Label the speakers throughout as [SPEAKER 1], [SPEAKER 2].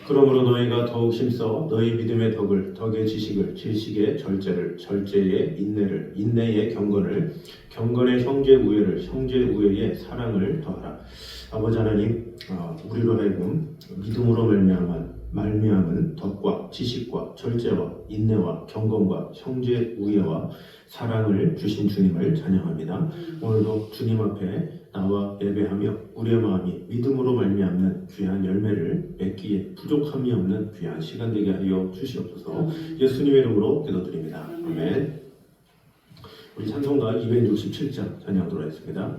[SPEAKER 1] 그러므로 너희가 더욱 힘써 너희 믿음의 덕의 지식을, 지식의 절제를, 절제의 인내를, 인내의 경건을, 경건의 형제 우애를, 형제 우애의 사랑을 더하라. 아버지 하나님, 우리로 하여금 믿음으로 말미암은 덕과 지식과 절제와 인내와 경건과 형제 우애와 사랑을 주신 주님을 찬양합니다. 오늘도 주님 앞에 나와 예배하며 우리의 마음이 믿음으로 말미암는 귀한 열매를 맺기에 부족함이 없는 귀한 시간 되게 하여 주시옵소서. 예수님의 이름으로 기도드립니다. 아멘. 우리 찬송가 267장 찬양하도록 하겠습니다.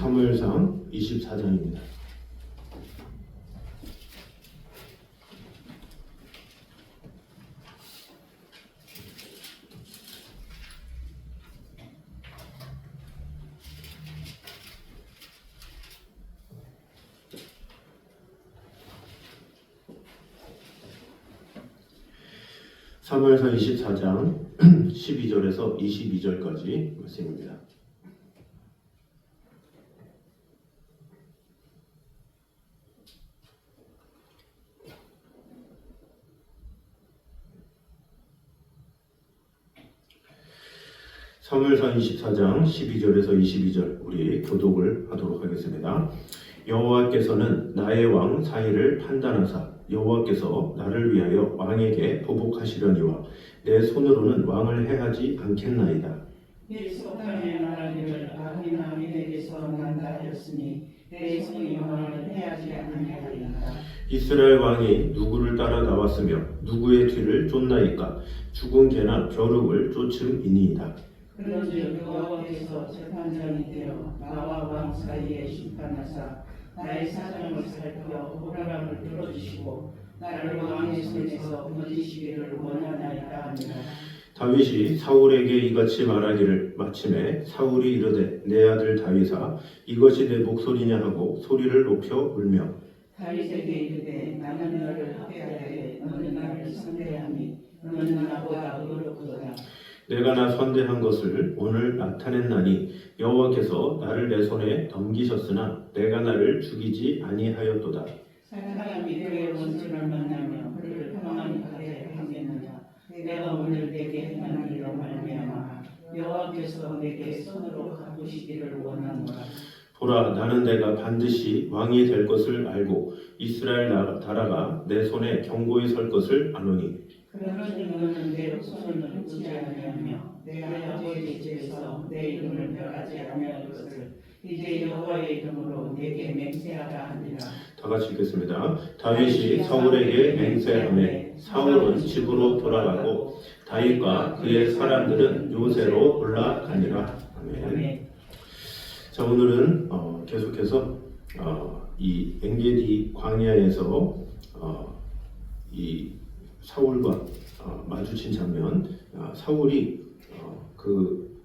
[SPEAKER 1] 사무엘상 24장입니다. 사무엘상 24장 12절에서 22절까지 말씀입니다. 사무엘상 24장 12절에서 22절 우리 교독을 하도록 하겠습니다. 여호와께서는 나의 왕 사이를 판단하사 여호와께서 나를 위하여 왕에게 보복하시려니와 내 손으로는 왕을 해하지 않겠나이다.
[SPEAKER 2] 일속함의 말하기를 아히나민에게서 난다 하였으니 내 손이 왕을 해하지 않겠나이다.
[SPEAKER 1] 이스라엘 왕이 누구를 따라 나왔으며 누구의 뒤를 쫓나이까? 죽은 개나 벼룩을 쫓음이니이다.
[SPEAKER 2] 그런즉 여호와께서 재판장이 되어 나와 왕 사이에 심판하사 나의 사정을 살펴 오라람을 들어주시고 나를 왕의 손에서 건지시기를 원하나이다 하니라.
[SPEAKER 1] 다윗이 사울에게 이같이 말하기를 마침에 사울이 이르되 내 아들 다윗아 이것이 내 목소리냐 하고 소리를 높여 울며
[SPEAKER 2] 다윗에게 이르되 나는 너를 학대하되 너는 나를 선대하니 너는 나보다 어렵도다.
[SPEAKER 1] 내가 나 선대한 것을 오늘 나타냈나니 여호와께서 나를 내 손에 넘기셨으나 내가 나를 죽이지 아니하였도다.
[SPEAKER 2] 사람이 그의 원수를 만나며 그를 평안히 가게 하겠느냐. 내가 오늘 내게 행한 일로 말미암아 여호와께서 내게 손으로 갚으시기를 원하노라.
[SPEAKER 1] 보라 나는 내가 반드시 왕이 될 것을 알고 이스라엘 나라가 내 손에 견고히 설 것을 아노니
[SPEAKER 2] 그러니 너는 내 손을 흠지 아니하며 내 아버지의 집에서 내 이름을 멸하지 아니할 것을 이제 여호와의 이름으로 내게 맹세하라 하니라.
[SPEAKER 1] 다 같이 읽겠습니다. 다윗이 사울에게 맹세하매 사울은 집으로 돌아가고 다윗과 그의 사람들은 요새로 올라가니라. 아멘. 자 오늘은 계속해서 이 엔게디 광야에서 이 사울과 마주친 장면, 사울이 그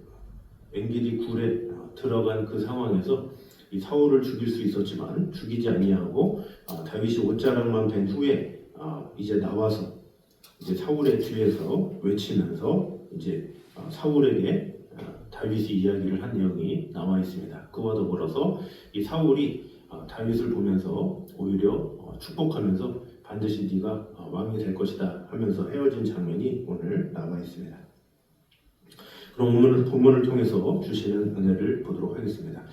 [SPEAKER 1] 엔게디 굴에 들어간 그 상황에서 이 사울을 죽일 수 있었지만 죽이지 아니하고 다윗이 옷자락만 된 후에 이제 나와서 이제 사울의 뒤에서 외치면서 이제 사울에게 다윗이 이야기를 한 내용이 나와 있습니다. 그와 더불어서 이 사울이 다윗을 보면서 오히려 축복하면서 반드시 네가 왕이 될 것이다 하면서 헤어진 장면이 오늘 나와 있습니다. 그럼 오늘 본문을 통해서 주시는 은혜를 보도록 하겠습니다.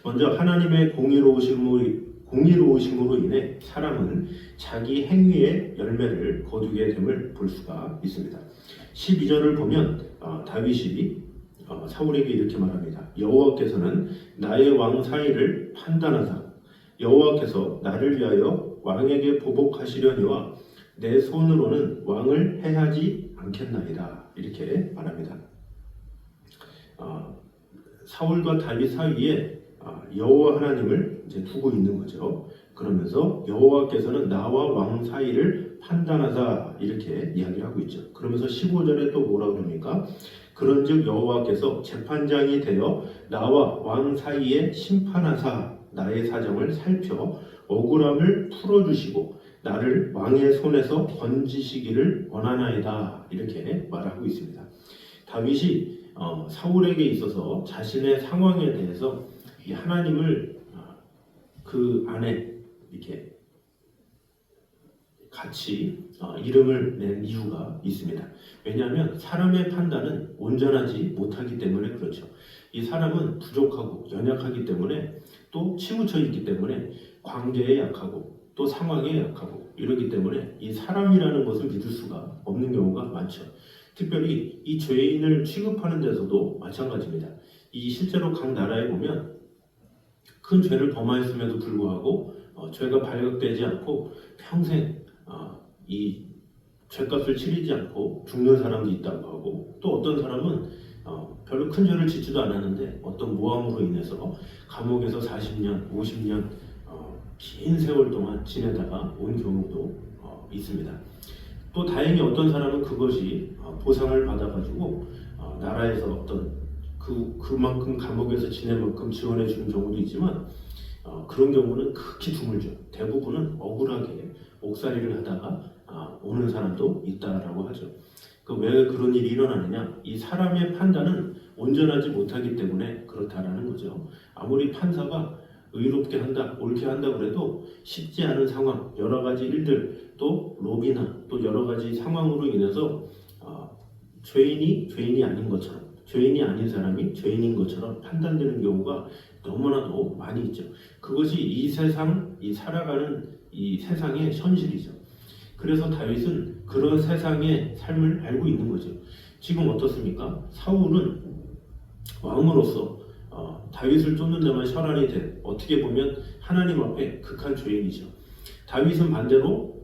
[SPEAKER 1] 먼저 하나님의 공의로우심으로 인해 사람은 자기 행위의 열매를 거두게 됨을 볼 수가 있습니다. 12절을 보면 다윗이 사울에게 이렇게 말합니다. 여호와께서는 나의 왕 사이를 판단하사 여호와께서 나를 위하여 왕에게 보복하시려니와 내 손으로는 왕을 해하지 않겠나이다. 이렇게 말합니다. 사울과 다윗 사이에 여호와 하나님을 이제 두고 있는 거죠. 그러면서 여호와께서는 나와 왕 사이를 판단하사 이렇게 이야기하고 있죠. 그러면서 15절에 또 뭐라 그럽니까? 그런즉 여호와께서 재판장이 되어 나와 왕 사이에 심판하사 나의 사정을 살펴 억울함을 풀어주시고 나를 왕의 손에서 건지시기를 원하나이다. 이렇게 말하고 있습니다. 다윗이 사울에게 있어서 자신의 상황에 대해서 이 하나님을 그 안에 이렇게 같이 이름을 낸 이유가 있습니다. 왜냐하면 사람의 판단은 온전하지 못하기 때문에 그렇죠. 이 사람은 부족하고 연약하기 때문에 또 치우쳐 있기 때문에 관계에 약하고 또 상황에 약하고 이러기 때문에 이 사람이라는 것을 믿을 수가 없는 경우가 많죠. 특별히 이 죄인을 취급하는 데서도 마찬가지입니다. 이 실제로 각 나라에 보면 큰 죄를 범하였음에도 불구하고 죄가 발각되지 않고 평생 이 죄값을 치르지 않고 죽는 사람도 있다고 하고 또 어떤 사람은 별로 큰 죄를 짓지도 않았는데 어떤 모함으로 인해서 감옥에서 40년, 50년 긴 세월 동안 지내다가 온 경우도 있습니다. 또 다행히 어떤 사람은 그것이 보상을 받아가지고 나라에서 어떤 그만큼 감옥에서 지낼 만큼 지원해 주는 경우도 있지만 그런 경우는 극히 드물죠. 대부분은 억울하게 옥살이를 하다가 오는 사람도 있다라고 하죠. 왜 그런 일이 일어나느냐? 이 사람의 판단은 온전하지 못하기 때문에 그렇다라는 거죠. 아무리 판사가 의롭게 한다, 옳게 한다 그래도 쉽지 않은 상황, 여러 가지 일들, 또 로비나 또 여러 가지 상황으로 인해서 죄인이 아닌 것처럼, 죄인이 아닌 사람이 죄인인 것처럼 판단되는 경우가 너무나도 많이 있죠. 그것이 이 세상, 이 살아가는 이 세상의 현실이죠. 그래서 다윗은 그런 세상의 삶을 알고 있는 거죠. 지금 어떻습니까? 사울은 왕으로서 다윗을 쫓는 데만 혈안이 된, 어떻게 보면 하나님 앞에 극한 죄인이죠. 다윗은 반대로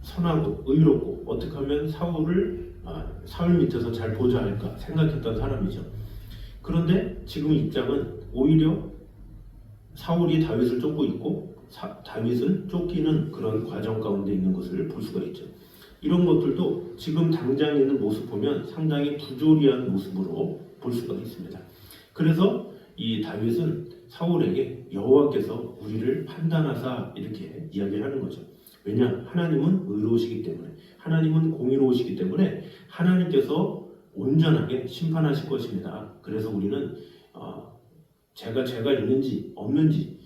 [SPEAKER 1] 선하고 의롭고 어떻게 하면 사울 밑에서 잘 보좌할까 생각했던 사람이죠. 그런데 지금 입장은 오히려 사울이 다윗을 쫓고 있고 다윗은 쫓기는 그런 과정 가운데 있는 것을 볼 수가 있죠. 이런 것들도 지금 당장 있는 모습 보면 상당히 부조리한 모습으로 볼 수가 있습니다. 그래서 이 다윗은 사울에게 여호와께서 우리를 판단하사 이렇게 이야기를 하는 거죠. 왜냐? 하나님은 의로우시기 때문에, 하나님은 공의로우시기 때문에 하나님께서 온전하게 심판하실 것입니다. 그래서 우리는 죄가 있는지 없는지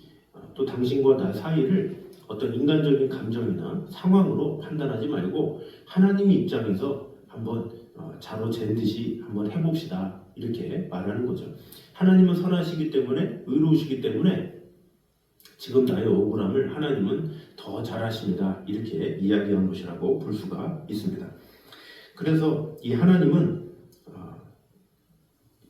[SPEAKER 1] 또 당신과 나 사이를 어떤 인간적인 감정이나 상황으로 판단하지 말고 하나님 입장에서 한번 자로 잰 듯이 한번 해봅시다. 이렇게 말하는 거죠. 하나님은 선하시기 때문에, 의로우시기 때문에 지금 나의 억울함을 하나님은 더 잘하십니다. 이렇게 이야기한 것이라고 볼 수가 있습니다. 그래서 이 하나님은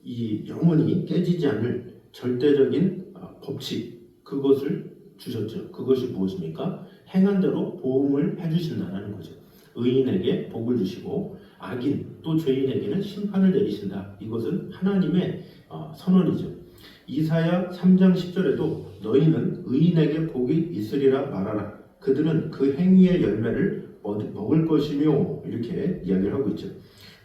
[SPEAKER 1] 이 영원히 깨지지 않을 절대적인 법칙, 그것을 주셨죠. 그것이 무엇입니까? 행한 대로 보응을 해주신다는 거죠. 의인에게 복을 주시고 악인 또 죄인에게는 심판을 내리신다. 이것은 하나님의 선언이죠. 이사야 3장 10절에도 너희는 의인에게 복이 있으리라 말하라. 그들은 그 행위의 열매를 먹을 것이며 이렇게 이야기를 하고 있죠.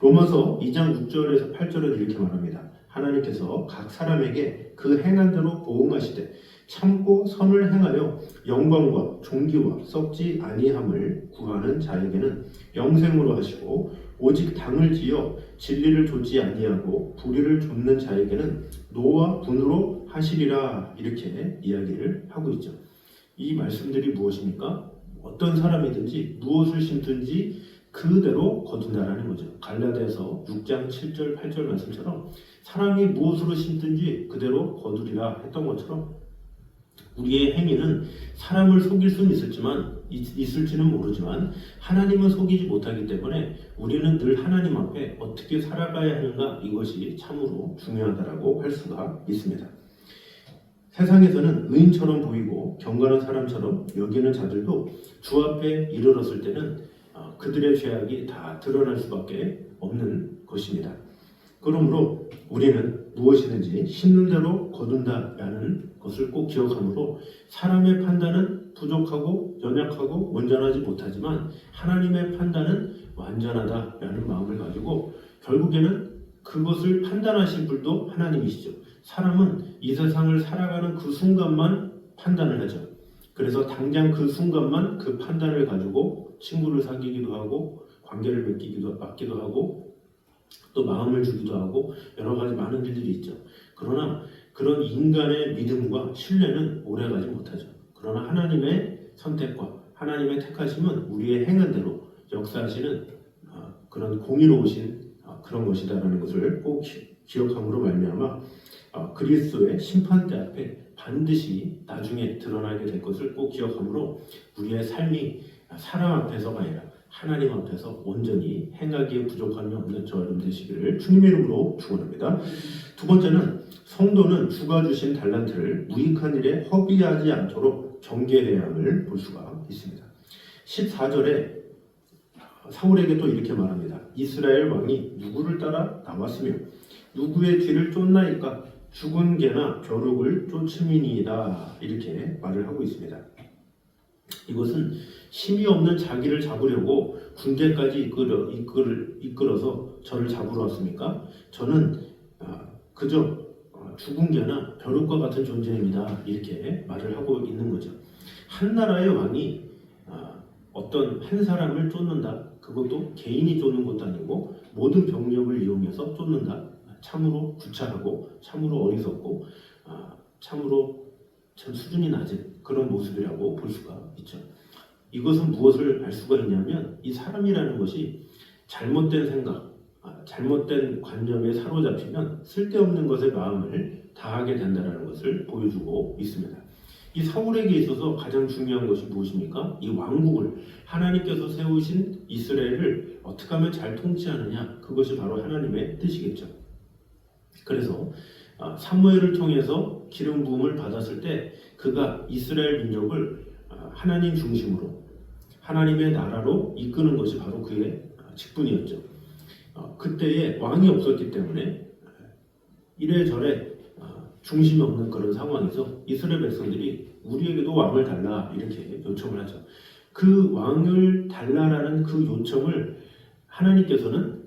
[SPEAKER 1] 로마서 2장 6절에서 8절은 이렇게 말합니다. 하나님께서 각 사람에게 그 행한 대로 보응하시되 참고 선을 행하여 영광과 존귀와 썩지 아니함을 구하는 자에게는 영생으로 하시고 오직 당을 지어 진리를 좇지 아니하고 불의를 좇는 자에게는 노와 분으로 하시리라. 이렇게 이야기를 하고 있죠. 이 말씀들이 무엇입니까? 어떤 사람이든지 무엇을 심든지 그대로 거둔다라는 거죠. 갈라디아서 6장 7절 8절 말씀처럼 사람이 무엇으로 심든지 그대로 거두리라 했던 것처럼 우리의 행위는 사람을 속일 수는 있을지는 모르지만 하나님은 속이지 못하기 때문에 우리는 늘 하나님 앞에 어떻게 살아가야 하는가, 이것이 참으로 중요하다고 할 수가 있습니다. 세상에서는 의인처럼 보이고 경건한 사람처럼 여기는 자들도 주 앞에 이르렀을 때는 그들의 죄악이 다 드러날 수밖에 없는 것입니다. 그러므로 우리는 무엇이든지 심는 대로 거둔다라는 것을 꼭 기억하므로 사람의 판단은 부족하고 연약하고 온전하지 못하지만 하나님의 판단은 완전하다라는 마음을 가지고 결국에는 그것을 판단하신 분도 하나님이시죠. 사람은 이 세상을 살아가는 그 순간만 판단을 하죠. 그래서 당장 그 순간만 그 판단을 가지고 친구를 사귀기도 하고 관계를 맺기도 하고 또 마음을 주기도 하고 여러 가지 많은 일들이 있죠. 그러나 그런 인간의 믿음과 신뢰는 오래가지 못하죠. 그러나 하나님의 선택과 하나님의 택하심은 우리의 행한 대로 역사하시는 그런 공의로우신 그런 것이다라는 것을 꼭 기억함으로 말미암아 그리스도의 심판대 앞에 반드시 나중에 드러나게 될 것을 꼭 기억함으로 우리의 삶이 사람 앞에서가 아니라 하나님 앞에서 온전히 행하기에 부족함이 없는 저 여러분 되시기를 주님의 이름으로 축원합니다. 두 번째는 성도는 주가 주신 달란트를 무익한 일에 허비하지 않도록 경계해야 함을 볼 수가 있습니다. 14절에 사울에게 또 이렇게 말합니다. 이스라엘 왕이 누구를 따라 나왔으며 누구의 뒤를 쫓나이까? 죽은 개나 벼룩을 쫓음이니이다. 이렇게 말을 하고 있습니다. 이것은 힘이 없는 자기를 잡으려고 군대까지 이끌어서 저를 잡으러 왔습니까? 저는 그저 죽은 개나 벼룩과 같은 존재입니다. 이렇게 말을 하고 있는 거죠. 한 나라의 왕이 어떤 한 사람을 쫓는다. 그것도 개인이 쫓는 것도 아니고 모든 병력을 이용해서 쫓는다. 참으로 구차하고 참으로 어리석고 참으로 참 수준이 낮은 그런 모습이라고 볼 수가 있죠. 이것은 무엇을 알 수가 있냐면 이 사람이라는 것이 잘못된 생각, 잘못된 관념에 사로잡히면 쓸데없는 것에 마음을 다하게 된다는 것을 보여주고 있습니다. 이 사울에게 있어서 가장 중요한 것이 무엇입니까? 이 왕국을 하나님께서 세우신 이스라엘을 어떻게 하면 잘 통치하느냐, 그것이 바로 하나님의 뜻이겠죠. 그래서 사무엘을 통해서 기름 부음을 받았을 때 그가 이스라엘 민족을 하나님 중심으로 하나님의 나라로 이끄는 것이 바로 그의 직분이었죠. 그때에 왕이 없었기 때문에 이래저래 중심이 없는 그런 상황에서 이스라엘 백성들이 우리에게도 왕을 달라 이렇게 요청을 하죠. 그 왕을 달라라는 그 요청을 하나님께서는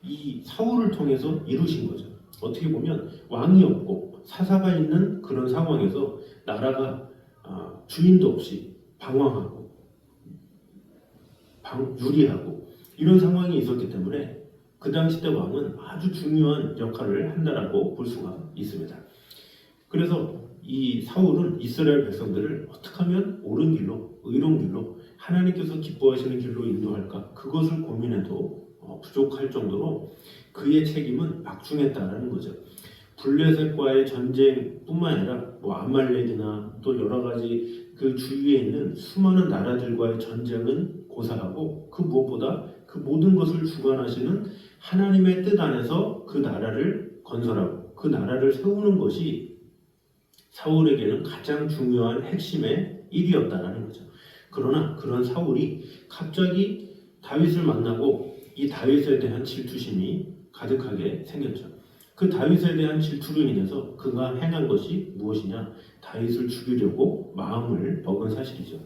[SPEAKER 1] 이 사울을 통해서 이루신 거죠. 어떻게 보면 왕이 없고 사사가 있는 그런 상황에서 나라가 주인도 없이 방황하고 유리하고 이런 상황이 있었기 때문에 그 당시 때 왕은 아주 중요한 역할을 한다라고 볼 수가 있습니다. 그래서 이 사울은 이스라엘 백성들을 어떻게 하면 옳은 길로, 의로운 길로 하나님께서 기뻐하시는 길로 인도할까, 그것을 고민해도 부족할 정도로 그의 책임은 막중했다라는 거죠. 블레셋과의 전쟁뿐만 아니라 아말렉이나 또 여러 가지 그 주위에 있는 수많은 나라들과의 전쟁은 고사하고 그 무엇보다 그 모든 것을 주관하시는 하나님의 뜻 안에서 그 나라를 건설하고 그 나라를 세우는 것이 사울에게는 가장 중요한 핵심의 일이었다라는 거죠. 그러나 그런 사울이 갑자기 다윗을 만나고 이 다윗에 대한 질투심이 가득하게 생겼죠. 그 다윗에 대한 질투로 인해서 그가 행한 것이 무엇이냐? 다윗을 죽이려고 마음을 먹은 사실이죠.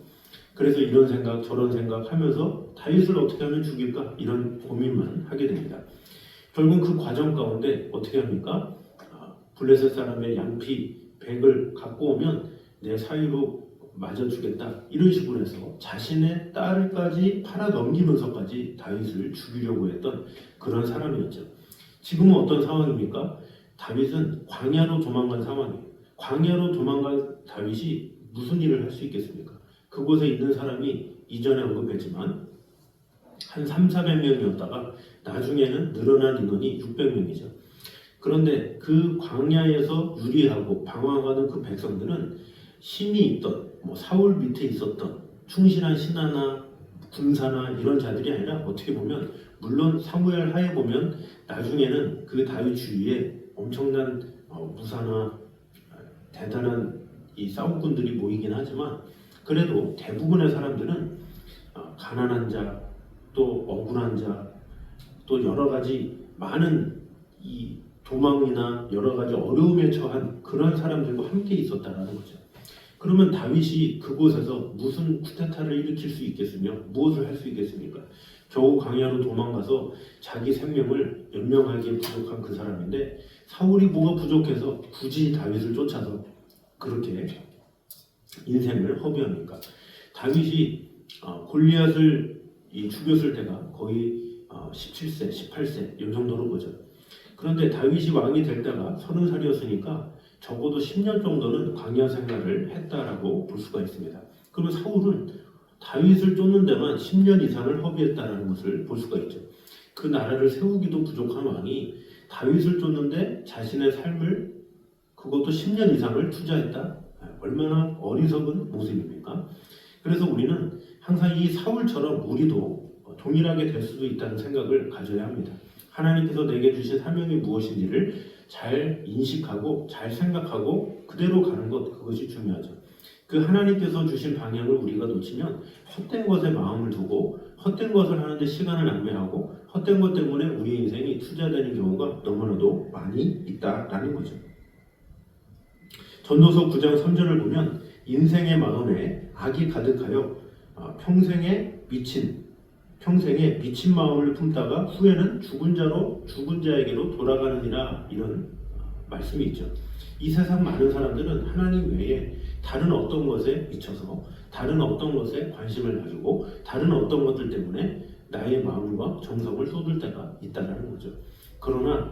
[SPEAKER 1] 그래서 이런 생각 저런 생각하면서 다윗을 어떻게 하면 죽일까? 이런 고민만 하게 됩니다. 결국 그 과정 가운데 어떻게 합니까? 블레셋 사람의 양피 100을 갖고 오면 내 사위로 맞아주겠다 이런 식으로 해서 자신의 딸까지 팔아 넘기면서까지 다윗을 죽이려고 했던 그런 사람이었죠. 지금은 어떤 상황입니까? 다윗은 광야로 도망간 상황이에요. 광야로 도망간 다윗이 무슨 일을 할 수 있겠습니까? 그곳에 있는 사람이 이전에 언급했지만 한 300~400명이었다가 나중에는 늘어난 인원이 600명이죠. 그런데 그 광야에서 유리하고 방황하는 그 백성들은 힘이 있던 사울 밑에 있었던 충실한 신하나 군사나 이런 자들이 아니라 어떻게 보면 물론 사무엘 하에 보면 나중에는 그 다윗 주위에 엄청난 무사나 대단한 이 싸움꾼들이 모이긴 하지만 그래도 대부분의 사람들은 가난한 자, 또 억울한 자, 또 여러 가지 많은 이 도망이나 여러 가지 어려움에 처한 그런 사람들과 함께 있었다라는 거죠. 그러면 다윗이 그곳에서 무슨 쿠데타를 일으킬 수 있겠으며 무엇을 할 수 있겠습니까? 겨우 광야로 도망가서 자기 생명을 연명하기에 부족한 그 사람인데 사울이 뭐가 부족해서 굳이 다윗을 쫓아서 그렇게 인생을 허비합니까? 다윗이 골리앗을 죽였을 때가 거의 17세, 18세 이 정도로 보죠. 그런데 다윗이 왕이 될 때가 30살이었으니까 적어도 10년 정도는 광야 생활을 했다라고 볼 수가 있습니다. 그러면 사울은 다윗을 쫓는 데만 10년 이상을 허비했다는 것을 볼 수가 있죠. 그 나라를 세우기도 부족한 왕이 다윗을 쫓는데 자신의 삶을 그것도 10년 이상을 투자했다? 얼마나 어리석은 모습입니까? 그래서 우리는 항상 이 사울처럼 우리도 동일하게 될 수도 있다는 생각을 가져야 합니다. 하나님께서 내게 주신 사명이 무엇인지를 잘 인식하고 잘 생각하고 그대로 가는 것, 그것이 중요하죠. 그 하나님께서 주신 방향을 우리가 놓치면 헛된 것에 마음을 두고 헛된 것을 하는데 시간을 낭비하고 헛된 것 때문에 우리 인생이 투자되는 경우가 너무나도 많이 있다라는 거죠. 전도서 9장 3절을 보면 인생의 마음에 악이 가득하여 평생에 미친 마음을 품다가 후에는 죽은 자에게로 돌아가느니라, 이런 말씀이 있죠. 이 세상 많은 사람들은 하나님 외에 다른 어떤 것에 미쳐서 다른 어떤 것에 관심을 가지고 다른 어떤 것들 때문에 나의 마음과 정성을 쏟을 때가 있다는 거죠. 그러나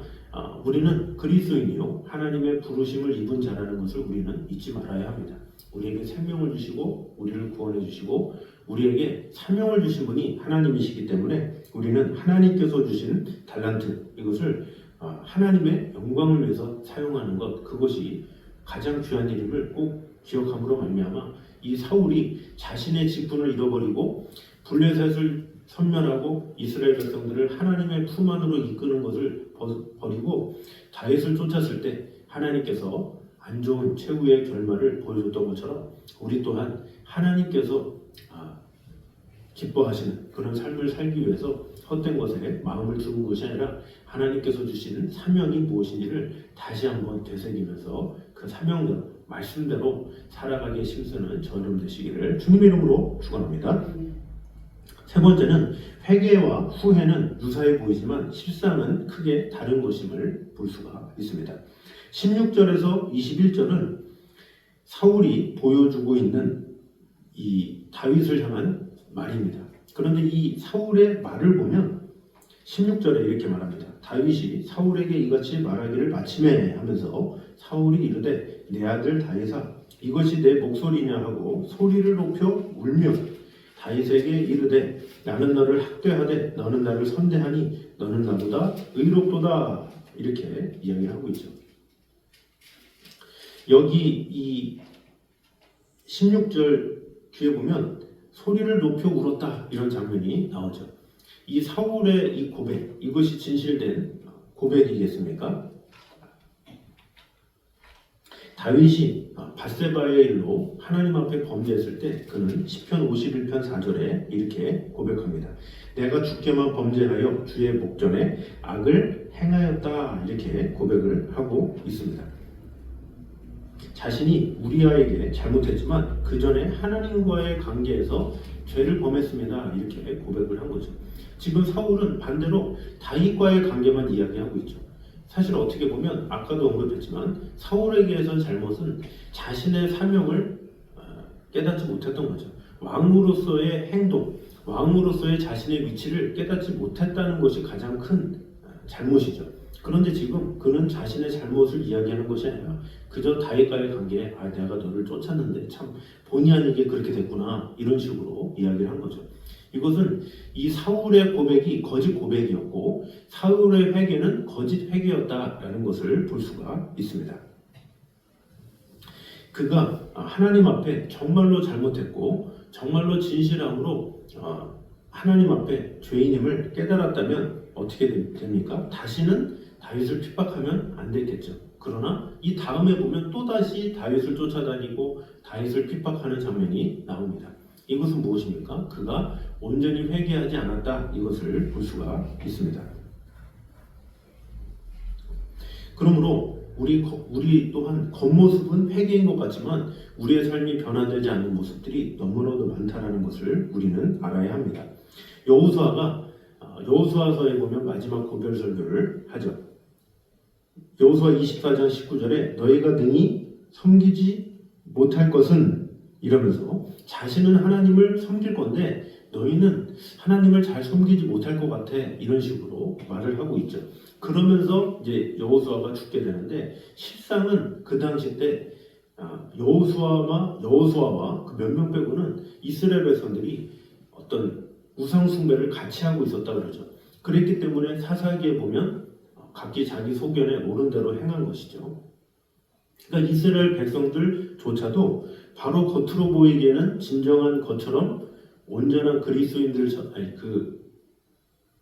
[SPEAKER 1] 우리는 그리스도인이요 하나님의 부르심을 입은 자라는 것을 우리는 잊지 말아야 합니다. 우리에게 생명을 주시고 우리를 구원해 주시고 우리에게 사명을 주신 분이 하나님이시기 때문에 우리는 하나님께서 주신 달란트, 이것을 하나님의 영광을 위해서 사용하는 것, 그것이 가장 귀한 일임을 꼭 기억함으로 말미암아 이 사울이 자신의 직분을 잃어버리고 블레셋을 섬멸하고 이스라엘 백성들을 하나님의 품 안으로 이끄는 것을 버리고 다윗을 쫓았을 때 하나님께서 안 좋은 최후의 결말을 보여줬던 것처럼 우리 또한 하나님께서 기뻐하시는 그런 삶을 살기 위해서 헛된 것에 마음을 두는 것이 아니라 하나님께서 주신 사명이 무엇인지를 다시 한번 되새기면서 그 사명대로 말씀대로 살아가기에 힘쓰는 저여러분 되시기를 주님의 이름으로 축원합니다. 세 번째는 회개와 후회는 유사해 보이지만 실상은 크게 다른 것임을 볼 수가 있습니다. 16절에서 21절은 사울이 보여주고 있는 이 다윗을 향한 말입니다. 그런데 이 사울의 말을 보면 16절에 이렇게 말합니다. 다윗이 사울에게 이같이 말하기를 마침에 하면서 사울이 이르되 내 아들 다윗아 이것이 내 목소리냐 하고 소리를 높여 울며 다윗에게 이르되 나는 너를 학대하되 너는 나를 선대하니 너는 나보다 의롭도다, 이렇게 이야기를 하고 있죠. 여기 이 16절 뒤에 보면 소리를 높여 울었다, 이런 장면이 나오죠. 이 사울의 이 고백, 이것이 진실된 고백이겠습니까? 다윗이 밧세바의 일로 하나님 앞에 범죄했을 때 그는 시편 51편 4절에 이렇게 고백합니다. 내가 주께만 범죄하여 주의 목전에 악을 행하였다, 이렇게 고백을 하고 있습니다. 자신이 우리아에게 잘못했지만 그 전에 하나님과의 관계에서 죄를 범했습니다, 이렇게 고백을 한 거죠. 지금 사울은 반대로 다윗과의 관계만 이야기하고 있죠. 사실 어떻게 보면 아까도 언급했지만 사울에게선 잘못은 자신의 사명을 깨닫지 못했던 거죠. 왕으로서의 행동, 왕으로서의 자신의 위치를 깨닫지 못했다는 것이 가장 큰 잘못이죠. 그런데 지금 그는 자신의 잘못을 이야기하는 것이 아니라 그저 다윗과의 관계에 내가 너를 쫓았는데 참 본의 아니게 그렇게 됐구나, 이런 식으로 이야기를 한 거죠. 이것은 이 사울의 고백이 거짓 고백이었고 사울의 회개는 거짓 회개였다라는 것을 볼 수가 있습니다. 그가 하나님 앞에 정말로 잘못했고 정말로 진실함으로 하나님 앞에 죄인임을 깨달았다면 어떻게 됩니까? 다시는 다윗을 핍박하면 안 됐겠죠. 그러나 이 다음에 보면 또다시 다윗을 쫓아다니고 다윗을 핍박하는 장면이 나옵니다. 이것은 무엇입니까? 그가 온전히 회개하지 않았다, 이것을 볼 수가 있습니다. 그러므로 우리 또한 겉모습은 회개인 것 같지만 우리의 삶이 변화되지 않는 모습들이 너무나도 많다는 것을 우리는 알아야 합니다. 여호수아서에 보면 마지막 고별 설교를 하죠. 여호수아 24장 19절에 너희가 능히 섬기지 못할 것은, 이러면서 자신은 하나님을 섬길 건데 너희는 하나님을 잘 섬기지 못할 것 같아, 이런 식으로 말을 하고 있죠. 그러면서 이제 여호수아가 죽게 되는데 실상은 그 당시 때 여호수아와 그 몇 명 빼고는 이스라엘 백성들이 어떤 우상 숭배를 같이 하고 있었다 그러죠. 그랬기 때문에 사사기에 보면 각기 자기 소견에 옳은 대로 행한 것이죠. 그러니까 이스라엘 백성들조차도 바로 겉으로 보이기에는 진정한 것처럼 온전한 그리스도인들,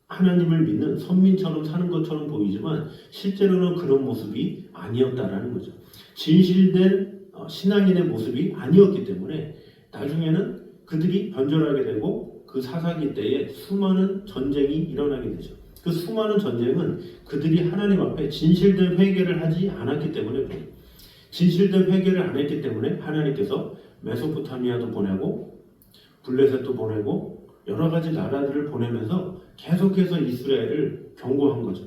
[SPEAKER 1] 하나님을 믿는 선민처럼 사는 것처럼 보이지만 실제로는 그런 모습이 아니었다라는 거죠. 진실된 신앙인의 모습이 아니었기 때문에 나중에는 그들이 변절하게 되고 그 사사기 때에 수많은 전쟁이 일어나게 되죠. 그 수많은 전쟁은 그들이 하나님 앞에 진실된 회개를 하지 않았기 때문에 그래요. 진실된 회개를 안 했기 때문에 하나님께서 메소포타미아도 보내고 블레셋도 보내고 여러 가지 나라들을 보내면서 계속해서 이스라엘을 경고한 거죠.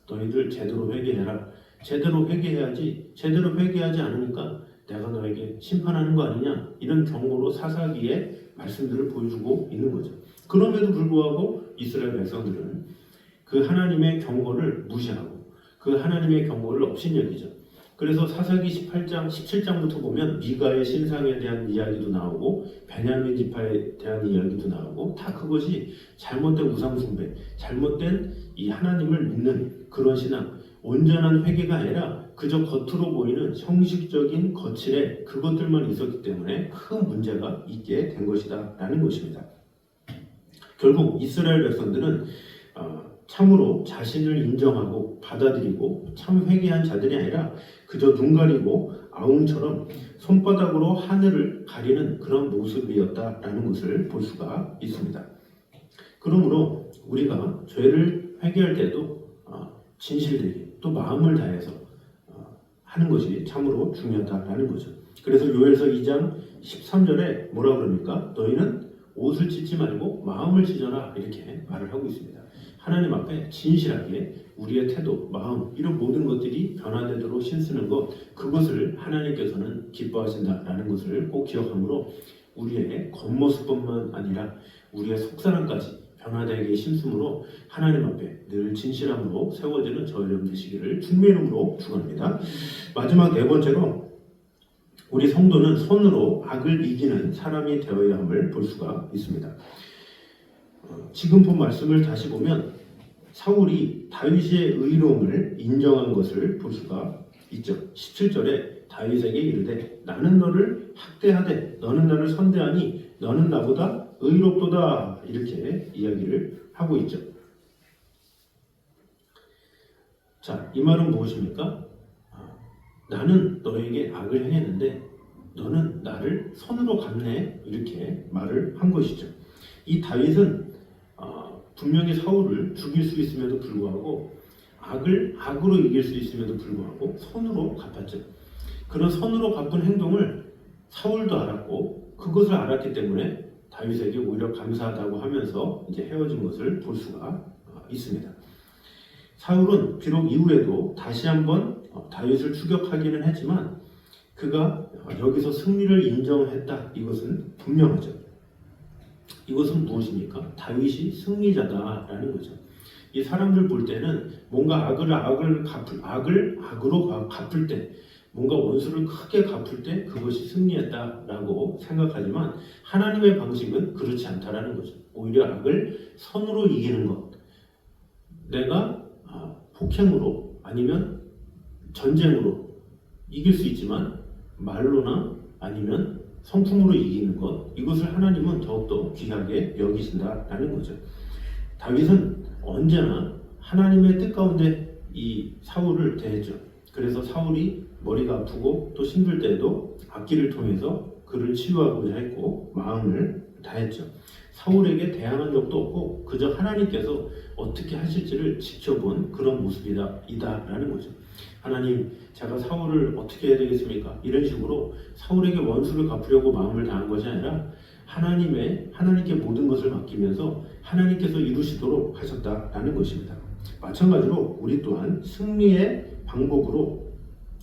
[SPEAKER 1] 너희들 제대로 회개해라. 제대로 회개해야지. 제대로 회개하지 않으니까 내가 너에게 심판하는 거 아니냐. 이런 경고로 사사기의 말씀들을 보여주고 있는 거죠. 그럼에도 불구하고 이스라엘 백성들은 그 하나님의 경고를 무시하고 그 하나님의 경고를 업신여기죠. 그래서 사사기 18장, 17장부터 보면 미가의 신상에 대한 이야기도 나오고 베냐민 지파에 대한 이야기도 나오고 다 그것이 잘못된 우상숭배, 잘못된 이 하나님을 믿는 그런 신앙, 온전한 회개가 아니라 그저 겉으로 보이는 형식적인 거칠의 그것들만 있었기 때문에 큰 문제가 있게 된 것이다 라는 것입니다. 결국 이스라엘 백성들은 참으로 자신을 인정하고 받아들이고 참 회개한 자들이 아니라 그저 눈 가리고 아웅처럼 손바닥으로 하늘을 가리는 그런 모습이었다라는 것을 볼 수가 있습니다. 그러므로 우리가 죄를 회개할 때도 진실되게 또 마음을 다해서 하는 것이 참으로 중요하다라는 거죠. 그래서 요엘서 2장 13절에 뭐라 그럽니까? 너희는 옷을 찢지 말고 마음을 찢어라 이렇게 말을 하고 있습니다. 하나님 앞에 진실하게 우리의 태도, 마음 이런 모든 것들이 변화되도록 신쓰는 것 그것을 하나님께서는 기뻐하신다라는 것을 꼭 기억하므로 우리의 겉모습뿐만 아니라 우리의 속사람까지 변화되게 심씀으로 하나님 앞에 늘 진실함으로 세워지는 저희 여러분 되시기를 주님의 이름으로 축원합니다. 마지막 네 번째로 우리 성도는 손으로 악을 이기는 사람이 되어야 함을 볼 수가 있습니다. 지금 본 말씀을 다시 보면 사울이 다윗의 의로움을 인정한 것을 볼 수가 있죠. 17절에 다윗에게 이르되 나는 너를 학대하되 너는 나를 선대하니 너는 나보다 의롭도다 이렇게 이야기를 하고 있죠. 자, 이 말은 무엇입니까? 나는 너에게 악을 행했는데 너는 나를 손으로 갚네 이렇게 말을 한 것이죠. 이 다윗은 분명히 사울을 죽일 수 있음에도 불구하고 악을 악으로 이길 수 있음에도 불구하고 손으로 갚았죠. 그런 손으로 갚은 행동을 사울도 알았고 그것을 알았기 때문에 다윗에게 오히려 감사하다고 하면서 이제 헤어진 것을 볼 수가 있습니다. 사울은 비록 이후에도 다시 한번 다윗을 추격하기는 했지만 그가 여기서 승리를 인정했다. 이것은 분명하죠. 이것은 무엇입니까? 다윗이 승리자다라는 거죠. 이 사람들 볼 때는 뭔가 악으로 갚을 때, 뭔가 원수를 크게 갚을 때 그것이 승리했다라고 생각하지만 하나님의 방식은 그렇지 않다라는 거죠. 오히려 악을 선으로 이기는 것, 내가 폭행으로 아니면 전쟁으로 이길 수 있지만 말로나 아니면 성품으로 이기는 것, 이것을 하나님은 더욱더 귀하게 여기신다라는 거죠. 다윗은 언제나 하나님의 뜻 가운데 이 사울을 대했죠. 그래서 사울이 머리가 아프고 또 힘들 때에도 악기를 통해서 그를 치유하고자 했고 마음을 다했죠. 사울에게 대항한 적도 없고 그저 하나님께서 어떻게 하실지를 지켜본 그런 모습이다라는 거죠. 하나님, 제가 사울을 어떻게 해야 되겠습니까? 이런 식으로 사울에게 원수를 갚으려고 마음을 다한 것이 아니라 하나님께 모든 것을 맡기면서 하나님께서 이루시도록 하셨다라는 것입니다. 마찬가지로 우리 또한 승리의 방법으로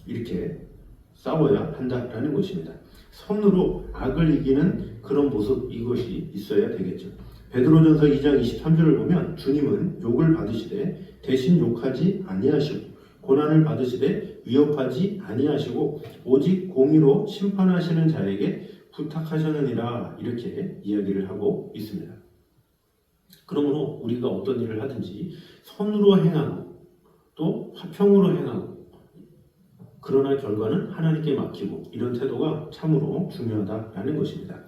[SPEAKER 1] 이렇게 싸워야 한다라는 것입니다. 손으로 악을 이기는 그런 모습, 이것이 있어야 되겠죠. 베드로전서 2장 23절을 보면 주님은 욕을 받으시되 대신 욕하지 아니하시고 고난을 받으시되 위협하지 아니하시고 오직 공의로 심판하시는 자에게 부탁하셨느니라 이렇게 이야기를 하고 있습니다. 그러므로 우리가 어떤 일을 하든지 손으로 행하고 또 화평으로 행하고 그러나 결과는 하나님께 맡기고 이런 태도가 참으로 중요하다라는 것입니다.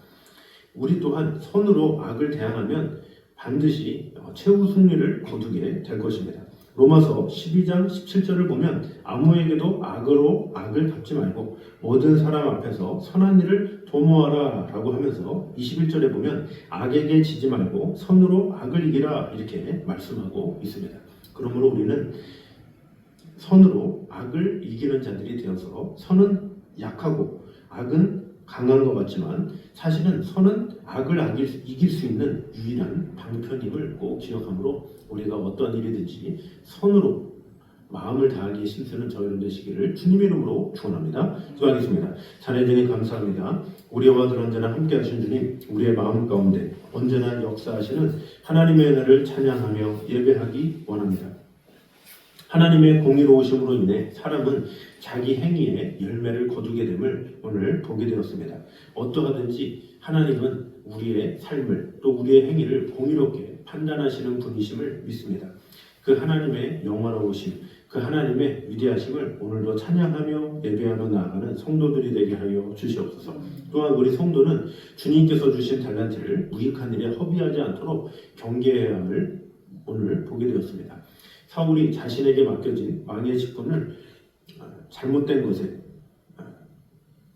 [SPEAKER 1] 우리 또한 손으로 악을 대항하면 반드시 최후 승리를 거두게 될 것입니다. 로마서 12장 17절을 보면 아무에게도 악으로 악을 갚지 말고 모든 사람 앞에서 선한 일을 도모하라 라고 하면서 21절에 보면 악에게 지지 말고 선으로 악을 이기라 이렇게 말씀하고 있습니다. 그러므로 우리는 선으로 악을 이기는 자들이 되어서 선은 약하고 악은 강한 것 같지만 사실은 선은 악을 이길 수 있는 유일한 방편임을 꼭 기억하므로 우리가 어떠한 일이든지 선으로 마음을 다하기에 힘쓰는 저 여러분 되시기를 주님의 이름으로 축원합니다. 기도하겠습니다. 자네들이 감사합니다. 우리와 그런 자나 함께 하신 주님, 우리의 마음 가운데 언제나 역사하시는 하나님의 은혜를 찬양하며 예배하기 원합니다. 하나님의 공의로우심으로 인해 사람은 자기 행위의 열매를 거두게 됨을 오늘 보게 되었습니다. 어떠하든지 하나님은 우리의 삶을 또 우리의 행위를 공의롭게 판단하시는 분이심을 믿습니다. 그 하나님의 영원하오심, 그 하나님의 위대하심을 오늘도 찬양하며 예배하며 나아가는 성도들이 되게 하여 주시옵소서. 또한 우리 성도는 주님께서 주신 달란트를 무익한 일에 허비하지 않도록 경계해야 함을 오늘 보게 되었습니다. 사울이 자신에게 맡겨진 왕의 직분을 잘못된 것에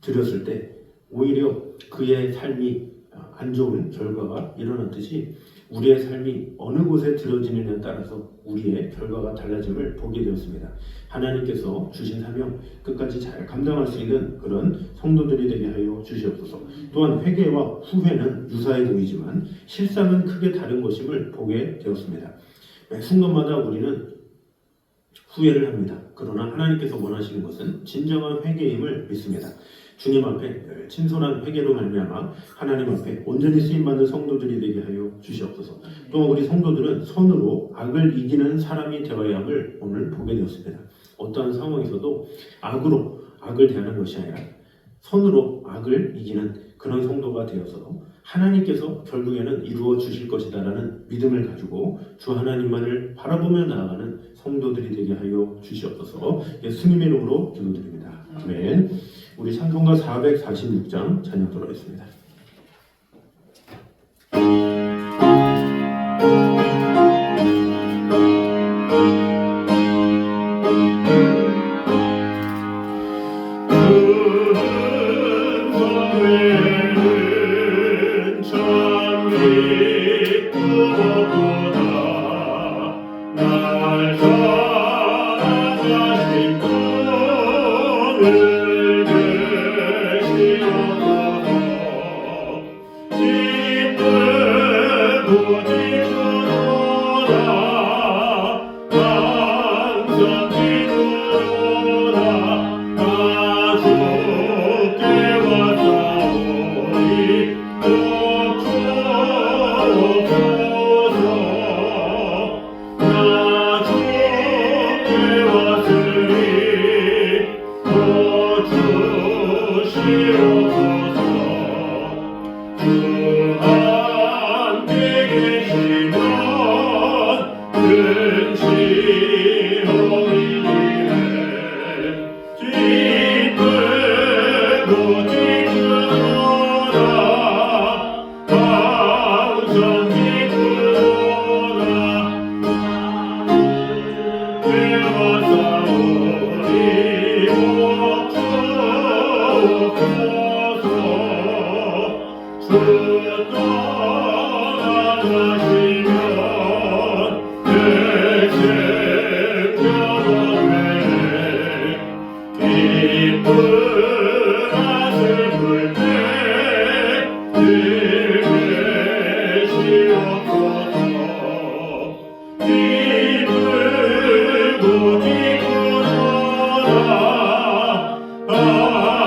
[SPEAKER 1] 들였을 때 오히려 그의 삶이 안 좋은 결과가 일어났듯이 우리의 삶이 어느 곳에 들어지느냐에 따라서 우리의 결과가 달라짐을 보게 되었습니다. 하나님께서 주신 사명 끝까지 잘 감당할 수 있는 그런 성도들이 되게 하여 주시옵소서. 또한 회개와 후회는 유사해 보이지만 실상은 크게 다른 것임을 보게 되었습니다. 매 순간마다 우리는 후회를 합니다. 그러나 하나님께서 원하시는 것은 진정한 회개임을 믿습니다. 주님 앞에 친선한 회개로 말미암아 하나님 앞에 온전히 쓰임받는 성도들이 되게 하여 주시옵소서. 또 우리 성도들은 선으로 악을 이기는 사람이 되어야 함을 오늘 보게 되었습니다. 어떠한 상황에서도 악으로 악을 대하는 것이 아니라 선으로 악을 이기는 그런 성도가 되어서 하나님께서 결국에는 이루어 주실 것이다라는 믿음을 가지고 주 하나님만을 바라보며 나아가는 성도들이 되게 하여 주시옵소서. 예수님의 이름으로 기도드립니다. 아멘. 우리 찬송가 446장 찬양하도록 하겠습니다.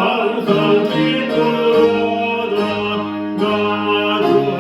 [SPEAKER 3] 항상 기쁘다 나도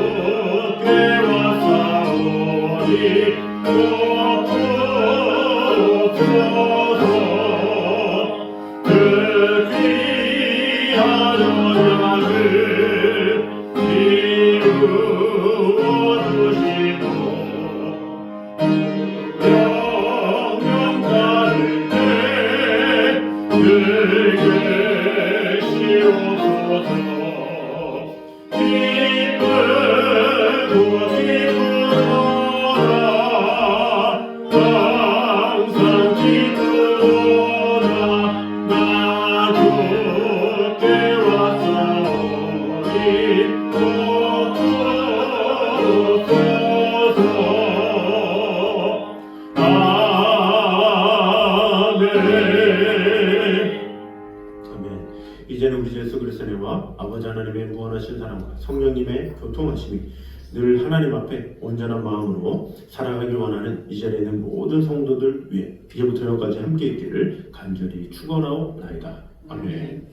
[SPEAKER 1] 이제는 우리 주 예수 그리스도의 은혜와 아버지 하나님의 무한하신 사랑과 성령님의 교통하심이 늘 하나님 앞에 온전한 마음으로 살아가길 원하는 이 자리에 있는 모든 성도들 위해 이제부터 여기까지 함께 있기를 간절히 축원하옵나이다. 아멘.